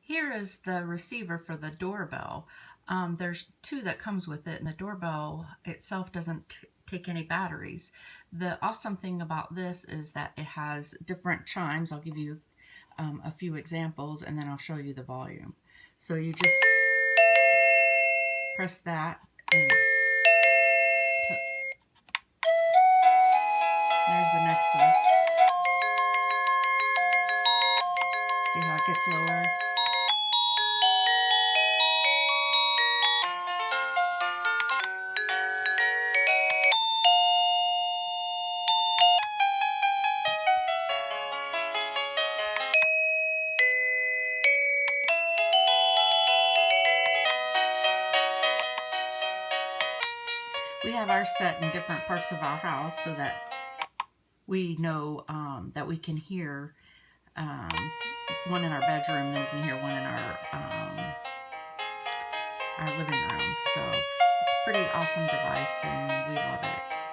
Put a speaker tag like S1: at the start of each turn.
S1: Here is the receiver for the doorbell. There's two that comes with it, and the doorbell itself doesn't take any batteries. The awesome thing about this is that it has different chimes. I'll give you a few examples, and then I'll show you the volume. So you just press that, and there's the next one. See how it gets lower? We have ours set in different parts of our house so that we know that we can hear one in our bedroom, then we can hear one in our living room. So it's a pretty awesome device, and we love it.